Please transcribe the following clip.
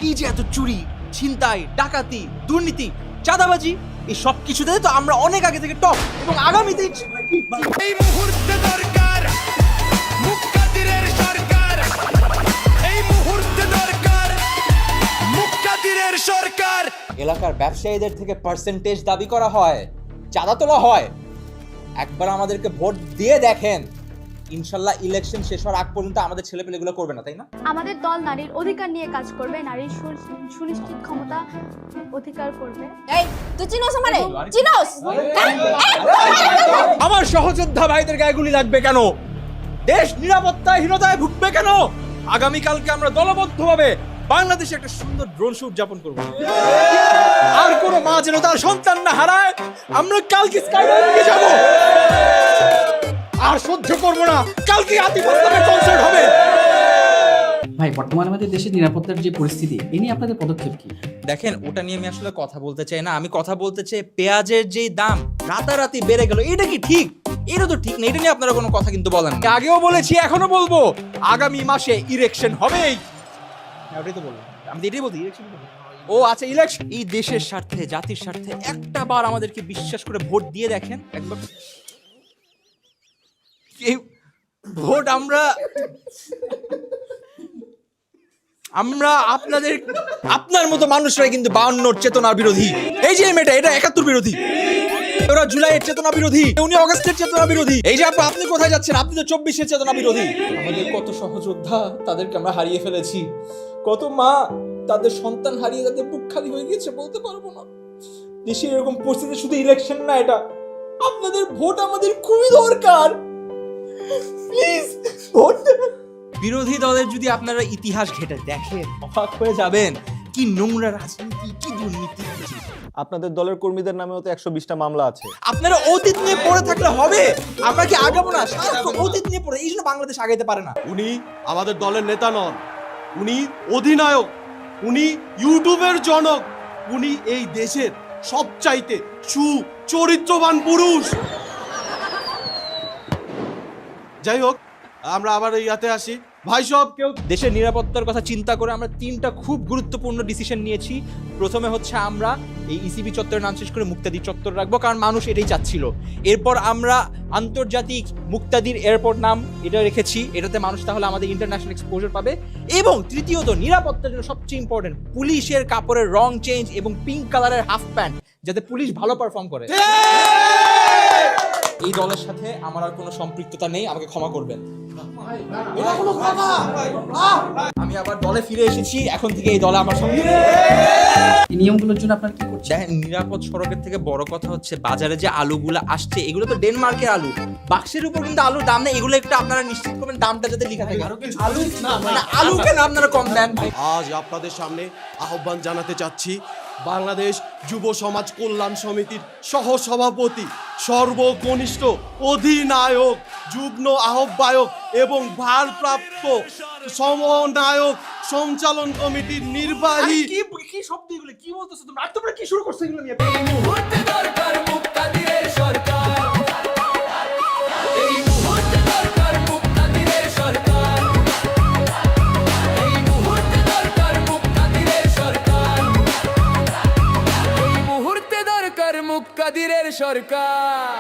এই যে এত চুরি, ছিনতাই, ডাকাতি, দুর্নীতি, চাঁদাবাজি, এই সব কিছুতে তো আমরা অনেক আগে থেকে টপ, এবং আগামীতে এই মুহূর্তে দরকার মুক্তাদিরের সরকার, এই মুহূর্তে দরকার মুক্তাদিরের সরকার। এলাকার ব্যবসায়ীদের থেকে পার্সেন্টেজ দাবি করা হয়, চাঁদা তোলা হয়। একবার আমাদেরকে ভোট দিয়ে দেখেন, ইনশাল্লাহ ইলেকশন শেষ হওয়ার আগ পর্যন্ত আমাদের ছেলেপেলেগুলো করবে না, তাই না? আমাদের দল নারীর অধিকার নিয়ে কাজ করবে, নারীর সুনিশ্চিত ক্ষমতা অধিকার করবে। এই তুই চিনোস আমারে? চিনোস? আমার সহযোদ্ধা ভাইদের গায়ে গুলি লাগবে কেন? দেশ নিরাপত্তাহীনতায় ভুগবে কেন? আগামীকালকে আমরা দলবদ্ধভাবে বাংলাদেশে একটা সুন্দর ড্রোন শো উদযাপন করব। আর কোনো মা যেন তার সন্তান না হারায়। আমরা কালকে স্কাইলাইনে যাব, আর সহ্য করব না। কালকে আতিফাস্তানের কনসার্ট হবে। ভাই, বর্তমানে আমাদের দেশের নিরাপত্তার যে পরিস্থিতি, এ নিয়ে আপনাদের পদক্ষেপ কি? দেখেন, ওটা নিয়ে আমি আসলে কথা বলতে চাই না। আমি কথা বলতে চাই পেঁয়াজের যে দাম রাতারাতি বেড়ে গেল, এটা কি ঠিক? এটা তো ঠিক না। এটা নিয়ে আপনারা কোনো কথা কিন্তু বলেন না। আগেও বলেছি, এখনো বলবো, আগামী মাসে ইলেকশন হবেই। ওটাই তো বললাম, আমি এটাই বলছি, ইলেকশন। ও আচ্ছা, ইলেকশন। এই দেশের স্বার্থে, জাতির স্বার্থে একটা বার আমাদেরকে বিশ্বাস করে ভোট দিয়ে দেখেন একবার। এই ভোট আমরা আপনার মতো মানুষরাই কিন্তু 52 চেতনার বিরোধী। এই যে মেয়েটা, এটা 71 বিরোধী। ওরা জুলাইয়ের চেতনা বিরোধী, উনি অগস্টের চেতনা বিরোধী। এই যে আপনি কোথায় যাচ্ছেন? আপনি তো 24-এর চেতনা বিরোধী। আমাদের কত সহযোদ্ধা, তাদেরকে আমরা হারিয়ে ফেলেছি। কত মা তাদের সন্তান হারিয়ে তাদের বুক খালি হয়ে গিয়েছে, বলতে পারবো না। দেশে এরকম পরিস্থিতি শুধু ইলেকশন না, এটা আপনাদের ভোট আমাদের খুবই দরকার। প্লিজ ভোট দেবেন। বিরোধী দলের যদি আপনারা ইতিহাস ঘেটে দেখেন, অবাক হয়ে যাবেন। কি নোংরা রাজনীতি, কি দুর্নীতি। আপনাদের দলের কর্মীদের নামেও তো 120টা মামলা আছে। আপনারা অতীত নিয়ে পড়ে থাকলে হবে? আমরা কি আগাবো না? সারাক্ষণ অতীত নিয়ে পড়ে, এই জন্য বাংলাদেশ আগাইতে পারে না। উনি আমাদের দলের নেতা নন, উনি অধিনায়ক, উনি ইউটিউবের জনক, উনি এই দেশের সবচাইতে সুচরিত্রবান পুরুষ। যাই হোক, আমরা আবার ইয়াতে আসি। ভাই সব কেউ দেশের নিরাপত্তার কথা চিন্তা করে আমরা 3টা খুব গুরুত্বপূর্ণ ডিসিশন নিয়েছি। প্রথমে হচ্ছে আমরা এই ইসিবি চত্বরের নাম শেষ করে মুক্তাদি চত্বর রাখবো, কারণ মানুষ এটাই চাচ্ছিল। এরপর আমরা আন্তর্জাতিক মুক্তাদির এয়ারপোর্ট নাম এটা রেখেছি, এটাতে মানুষ তাহলে আমাদের ইন্টারন্যাশনাল এক্সপোজার পাবে। এবং তৃতীয়ত, নিরাপত্তার জন্য সবচেয়ে ইম্পর্টেন্ট, পুলিশের কাপড়ের রং চেঞ্জ এবং পিঙ্ক কালারের হাফ প্যান্ট, যাতে পুলিশ ভালো পারফর্ম করে। এই দলের সাথে আমার আর কোনো সম্পৃক্ততা নেই, আমাকে ক্ষমা করবেন। আমি আবার দলে ফিরে এসেছি, এখন থেকে এই দলে আমার সঙ্গে। এই নিয়মগুলোর জন্য আপনারা কি করছেন? দেখেন, নিরাপদ সড়কের থেকে বড় কথা হচ্ছে বাজারে যে আলুগুলো আসছে, এগুলো তো ডেনমার্কের আলু। বাক্সের উপর কিন্তু আলুর দাম নেই, এগুলো একটু আপনারা নিশ্চিত করবেন দামটা যাতে লেখা থাকে। আলু না, মানে আলু কেন আপনারা কম দেন? আজ আপনাদের সামনে আহ্বান জানাতে চাচ্ছি, বাংলাদেশ যুব সমাজ কল্যাণ সমিতির সহ সভাপতি, সর্বকনিষ্ঠ অধিনায়ক, যুগ্ম আহ্বায়ক এবং ভারপ্রাপ্ত সমন্বয়ক সঞ্চালন কমিটির নির্বাহী। কি শব্দ এগুলো? কি বলতেছো তোমরা? আর তোমরা কি শুরু করছো এগুলো নিয়ে? মুহূর্তে দরকার মুক্তাদিরের সরকার, এই মুহূর্তে দরকার মুক্তাদিরের সরকার, এই মুহূর্তে দরকার মুক্তাদিরের সরকার, এই মুহূর্তে দরকার মুক্তাদিরের সরকার।